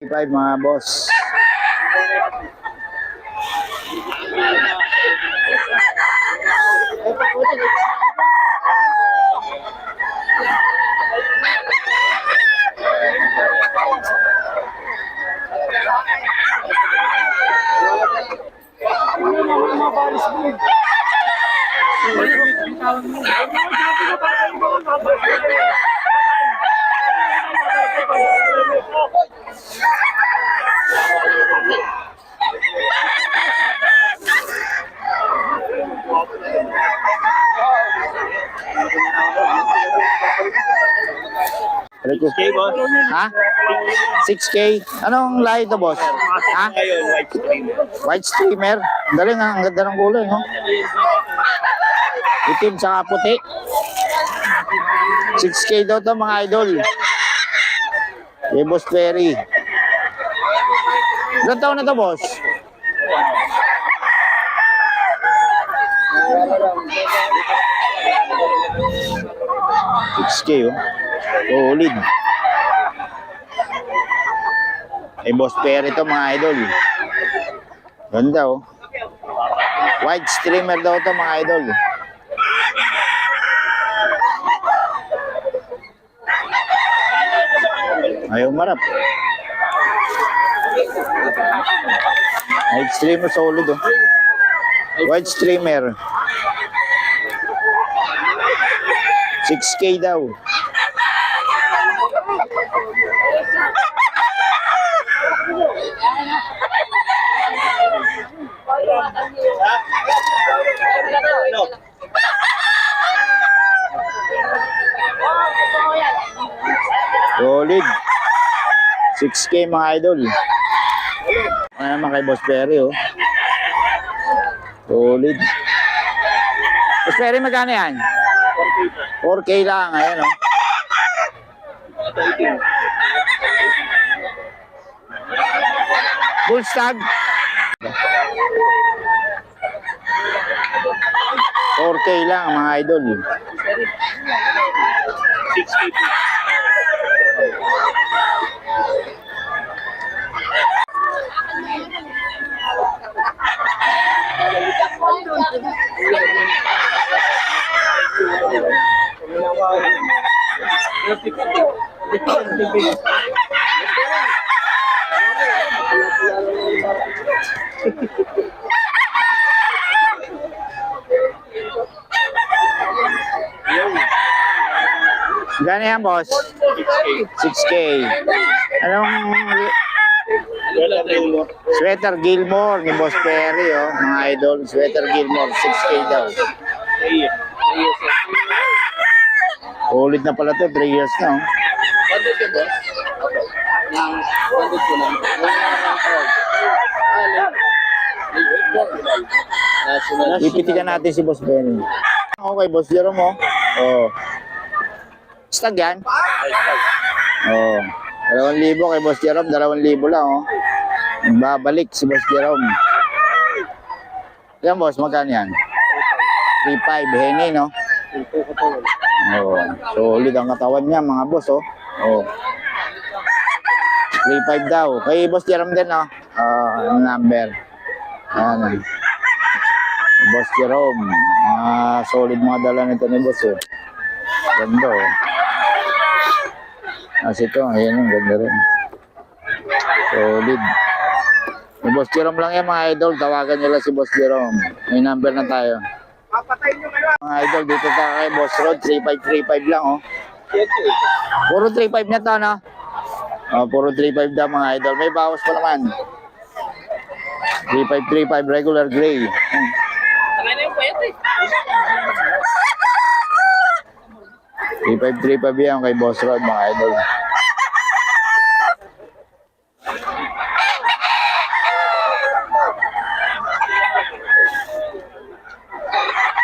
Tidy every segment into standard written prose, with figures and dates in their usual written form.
5 mga boss. Ha? 6K? Anong lahi ito, boss? Ha? White streamer. Galing ha, ang ganda ng kulay, no? Itim sa puti. 6K daw to mga idol. Boss Perry. Ilan taon na to, boss? $6K, oh. Solid. Boss Perry to mga idol. Ganda, oh. White streamer daw to mga idol. Ayaw marap. White streamer, solid, oh. White streamer. 6K daw. Solid. 6K mga idol. Ano naman kay Boss Perry, oh. Solid. Boss Perry, magkano yan? 4K lang, ayan, oh. Full stag. 4K lang mga idol. 6K. Gano'n yan, boss? 6K. Anong Sweater Gilmore ni Boss Perry, oh, mga idol. Sweater Gilmore, 6K daw. Ulit na pala to, 3 years na, oh. Bandit yun, boss? Bandit ko lang. Ipitikan natin si Boss Perry. Okay, Boss Jerome, oh. Oh. Stag yan? Oh. 2,000 kay Boss Jerome, 2,000 lang, oh. Babalik si Boss Jerome. Yan, boss, magkano yan? 3,500, henny, no? Oh, solid ang katawan niya, mga boss, oh. Oh. 3,500 daw. Kay Boss Jerome din, no? Ang number. Ayan. Boss Jerome. Solid mga dala nito ni Boss, oh. Ganda, oh. As ito, ayan, ang ganda rin. Solid. May Boss Jerome lang yan, mga idol. Tawagan nyo lang si Boss Jerome. May number na tayo. Mga idol, dito tayo kay Boss Rod. 3,535 lang, oh. Puro 3,500 na to, no? Oh, puro 3,500 daw, mga idol. May bawas pa naman. 3,535 regular gray. Tangay na yung payat, eh. 3,535 yan kay Boss Rod, mga idol.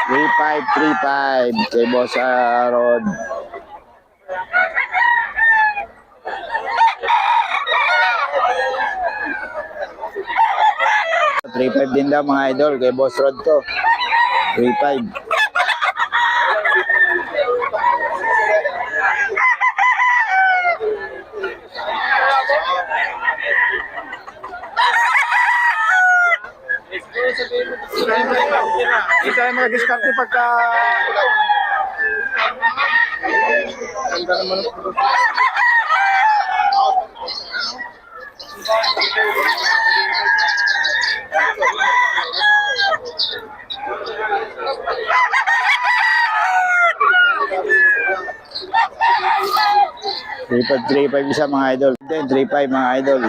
$3,535 kay Boss Rod. $3,500 din daw, mga idol, kay Boss Rod to. 3,500. Hindi tayo mga diskarte pagka... Ganda naman ang product. 3535 isa mga idol. 35 mga idol.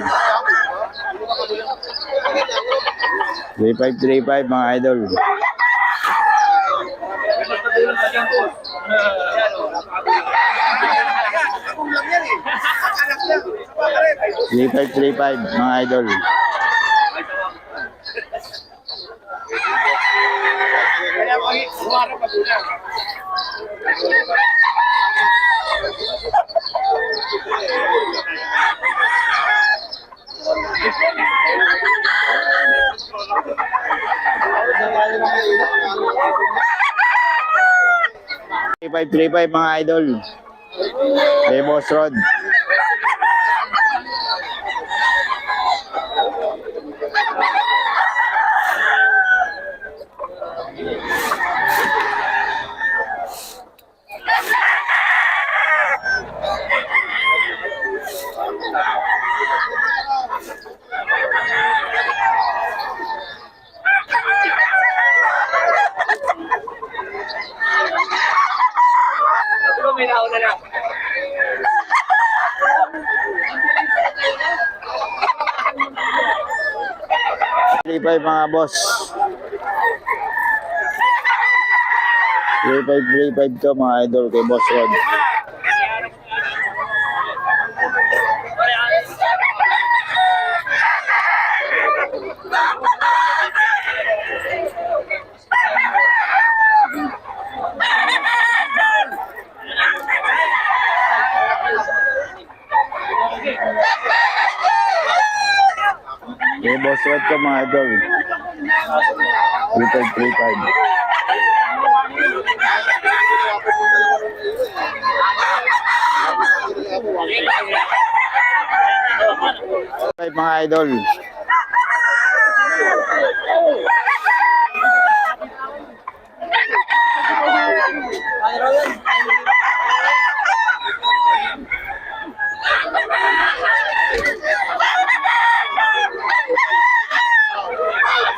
3535 mga idol. 3535 mga idol. Five three five mga idol. Kay Boss Rod. May nauna na. 35 mga boss. 3535 to mga idol kay Boss Rod. Kay Boss Rod to mga idol. 3535. Mga idol.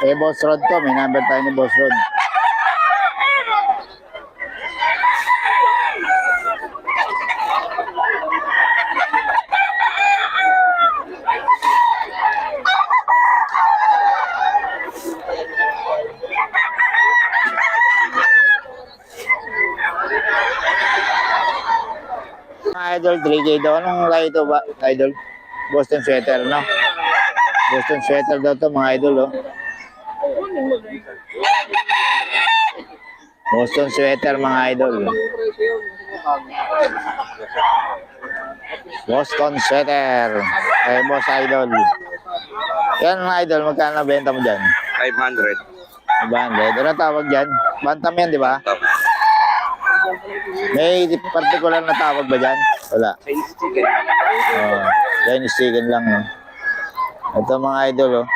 Eh, Boss Rod to. May number tayo ni Boss Rod. Mga idol, 3K daw. Anong lahi ito ba, idol? Boston Sweater, no? Boston Sweater daw to mga idol, oh. Boston Sweater mga idol. Boston Sweater. Ay, Boss Idol. Yan mga idol, magkano benta mo dyan? 500. 500. Ano tawag dyan? Bantam yan, di ba? May particular na tawag ba dyan? Wala. Chinese chicken. Oh, Chinese chicken lang, no? Ito mga idol, oh.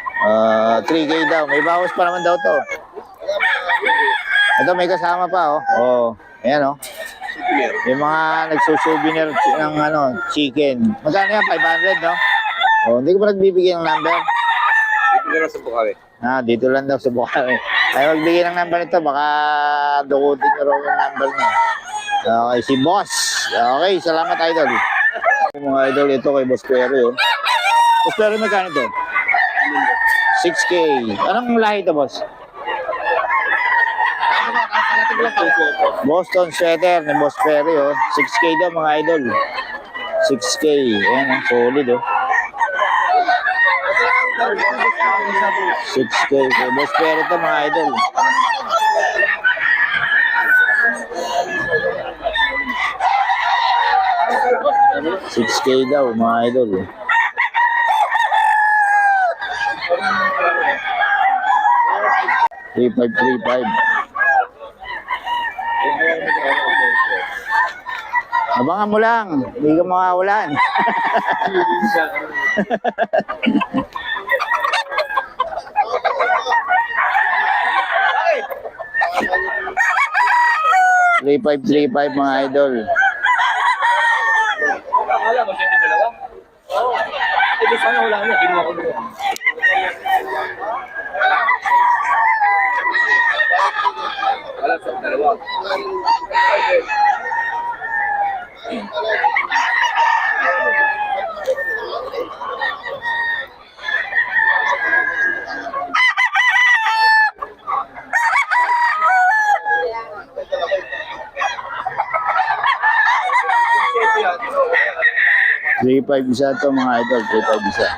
3K daw. May bawas pa naman daw to. Ito may kasama pa, oh. Oh, ayan, oh. Yung mga nagsusouvenir ng ano, chicken. Magkano yan? 500, no? Oh, hindi ko pa nagbibigay ng number. Dito na sa Bukawi. Dito lang daw sa Bukawi. Ay, magbigay ng number nito. Baka dukutin nyo raw yung number niya. Okay, si Boss. Okay, salamat, idol. Mga idol, ito kay Boss Perry, oh. Boss Perry, magkano ito? 6K. Anong lahi ito, Boss? Boston Sweater ni Boss Perry, oh. 6K daw mga idol. 6K. Ayan, oh. Solid, oh. 6K kay Boss Perry ito mga idol. $6K daw mga idol. $3,535. Abangan mo lang, hindi ka makawalan. 3,535 mga idol. Akala mo siya yung dalawa? Oo. Ito sana wala na. Kinuha ko doon. Wala sa dalawa. 3,500 isa to mga idol, 3,500 isa.